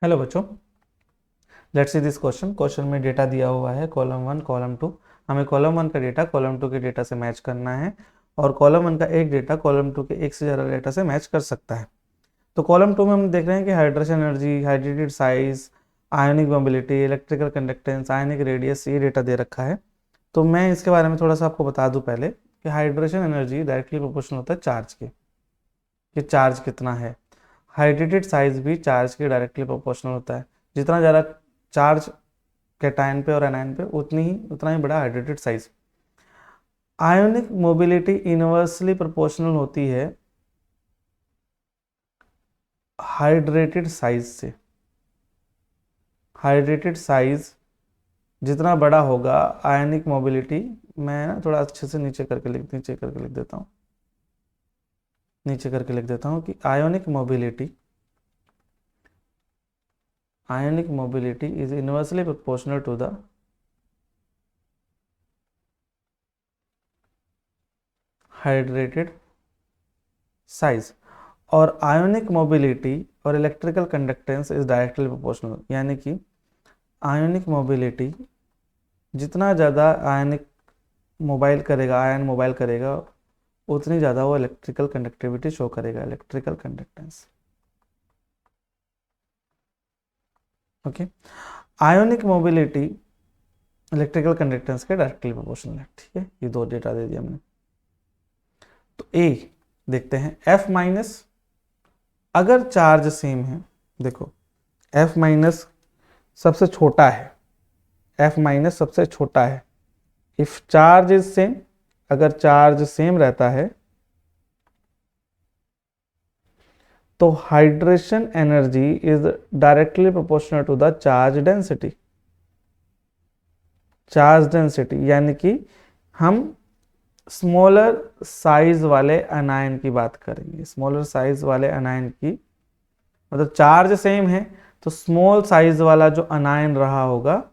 Hello बच्चों, let's see this question में data दिया हुआ है कॉलम 1 कॉलम 2। हमें कॉलम 1 का डेटा कॉलम 2 के डेटा से मैच करना है और कॉलम 1 का एक डेटा कॉलम 2 के एक से ज़्यादा डेटा से मैच कर सकता है। तो कॉलम 2 में हम देख रहे हैं कि hydration energy, hydrated size, ionic mobility, electrical conductance, ionic radius, ये डेटा दे रखा है। तो मैं इसके बारे में थोड़ा सा आपको बता दूं पहले कि हाइड्रेशन एनर्जी डायरेक्टली प्रोपोर्शनल होता है चार्ज के, कि चार्ज कितना है। हाइड्रेटेड साइज भी चार्ज के डायरेक्टली प्रोपोर्शनल होता है। जितना ज़्यादा चार्ज कैटायन पे और एनायन पे उतना ही बड़ा hydrated size. Ionic mobility inversely proportional होती है हाइड्रेटेड साइज से। हाइड्रेटेड साइज जितना बड़ा होगा आयनिक मोबिलिटी, मैं ना थोड़ा अच्छे से नीचे करके लिख देता हूँ। नीचे करके लिख देता हूँ कि ionic mobility is inversely proportional to the hydrated size, और आयोनिक मोबिलिटी और electrical conductance is directly proportional. यानी कि आयोनिक मोबिलिटी जितना ज़्यादा आयन मोबाइल करेगा उतनी ज़्यादा वो इलेक्ट्रिकल कंडक्टिविटी शो करेगा, electrical conductance. Okay, ionic mobility electrical conductance के डायरेक्टली प्रोपोर्शनल है। ठीक है, ये दो डेटा दे दिया हमने। तो ए देखते हैं, F माइनस अगर चार्ज सेम है, देखो F माइनस सबसे छोटा है, F माइनस सबसे छोटा है। इफ चार्ज इज सेम, अगर चार्ज सेम रहता है तो hydration energy is directly proportional to the charge density. Charge density यानी कि हम स्मॉलर साइज वाले अनायन की बात करेंगे। स्मॉलर साइज वाले अनायन की मतलब चार्ज सेम है तो स्मॉल साइज वाला जो अनायन रहा होगा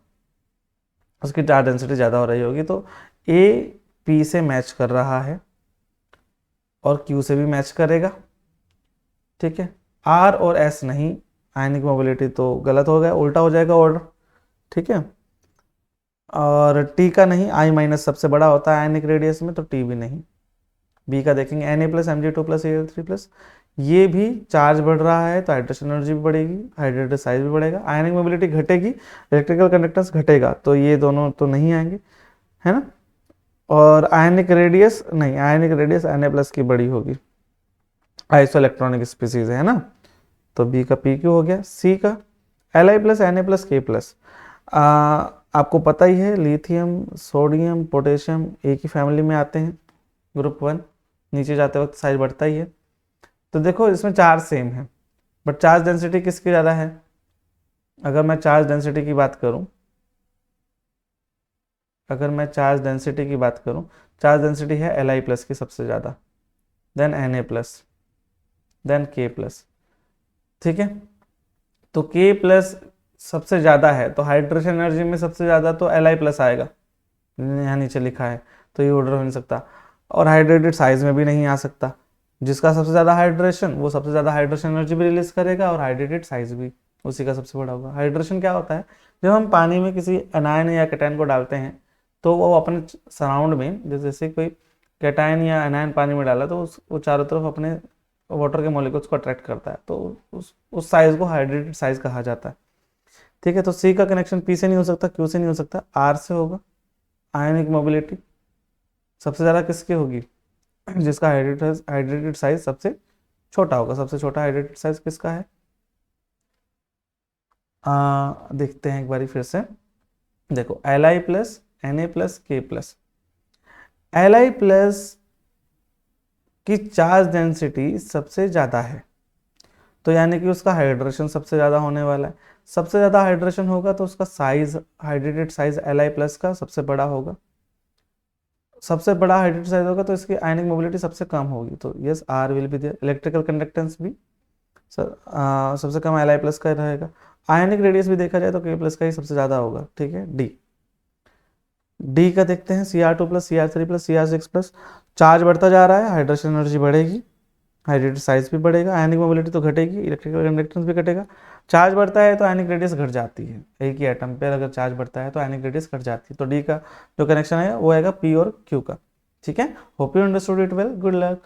उसकी चार्ज डेंसिटी ज़्यादा हो रही होगी। तो ए पी से मैच कर रहा है और क्यू से भी मैच करेगा। ठीक है, आर और एस नहीं, आयनिक मोबिलिटी तो गलत हो गया, उल्टा हो जाएगा ऑर्डर। ठीक है, और टी का नहीं, आई माइनस सबसे बड़ा होता है आयनिक रेडियस में, तो टी भी नहीं। बी का देखेंगे, N A plus M G two plus A three plus, ये भी चार्ज बढ़ रहा है तो हाइड्रेशन एनर्जी भी बढ़ेगी, हाइड्रेटेड साइज भी बढ़ेगा, आयनिक मोबिलिटी घटेगी, इलेक्ट्रिकल कंडक्टेंस घटेगा, तो ये दोनों तो नहीं आएंगे, है ना। और आयनिक रेडियस नहीं, ionic radius N A plus की बड़ी होगी, आइसो इलेक्ट्रॉनिक स्पीसीज है ना। तो बी का पी क्यू हो गया। सी का L I plus N A plus K plus, आपको पता ही है लिथियम सोडियम पोटेशियम एक ही फैमिली में आते हैं, ग्रुप 1, नीचे जाते वक्त साइज बढ़ता ही है। तो देखो इसमें चार्ज सेम है बट चार्ज डेंसिटी किसकी ज़्यादा है। अगर मैं चार्ज डेंसिटी की बात करूं, चार्ज डेंसिटी है एल आई प्लस की सबसे ज़्यादा, then N A plus, then K plus. ठीक है, तो के प्लस सबसे ज़्यादा है तो हाइड्रेशन एनर्जी में सबसे ज़्यादा तो एल आई प्लस आएगा, यहाँ नीचे लिखा है, तो ये ऑर्डर हो नहीं सकता। और हाइड्रेटेड साइज में भी नहीं आ सकता, जिसका सबसे ज़्यादा हाइड्रेशन वो सबसे ज़्यादा हाइड्रेशन एनर्जी भी रिलीज करेगा और हाइड्रेटेड साइज भी उसी का सबसे बड़ा होगा। हाइड्रेशन क्या होता है, जब हम पानी में किसी एनायन या कैटायन को डालते हैं तो वो अपने सराउंड में, जैसे कोई कैटायन या एनायन पानी में डाला तो वो चारों तरफ अपने वाटर के मॉलिक्यूल्स को अट्रैक्ट करता है, तो उस साइज को हाइड्रेटेड साइज कहा जाता है। ठीक है, तो सी का कनेक्शन पी से नहीं हो सकता, क्यू से नहीं हो सकता, आर से होगा। आयनिक मोबिलिटी सबसे ज़्यादा किसकी होगी, जिसका हाइड्रेटेड साइज सबसे छोटा होगा। सबसे छोटा हाइड्रेटेड साइज किसका है, देखते हैं एक बारी फिर से। देखो L I plus N A plus K plus, L I plus की चार्ज डेंसिटी सबसे ज़्यादा है, तो यानी कि उसका हाइड्रेशन सबसे ज़्यादा होने वाला है। सबसे ज़्यादा हाइड्रेशन होगा तो उसका size, hydrated size L I plus का सबसे बड़ा होगा। सबसे बड़ा हाइड्रेटेड साइज होगा तो इसकी आयनिक मोबिलिटी सबसे कम होगी, तो yes R will be there. Electrical conductance भी सबसे कम एल आई प्लस का रहेगा। आयनिक रेडियस भी देखा जाए तो के प्लस का ही सबसे ज़्यादा होगा। ठीक है, डी का देखते हैं, C R two plus C R three plus C R six plus, charge बढ़ता जा रहा है, हाइड्रेशन एनर्जी बढ़ेगी। हाइड्रेटेड साइज भी बढ़ेगा, आयनिक मोबिलिटी तो घटेगी, इलेक्ट्रिकल कंडक्टेंस भी घटेगा। चार्ज बढ़ता है तो आयनिक रेडियस घट जाती है, एक ही एटम पे अगर चार्ज बढ़ता है तो आयनिक रेडियस घट जाती है। तो डी का जो कनेक्शन है वो आएगा पी और क्यू का। ठीक है, hope you understood it well, good luck.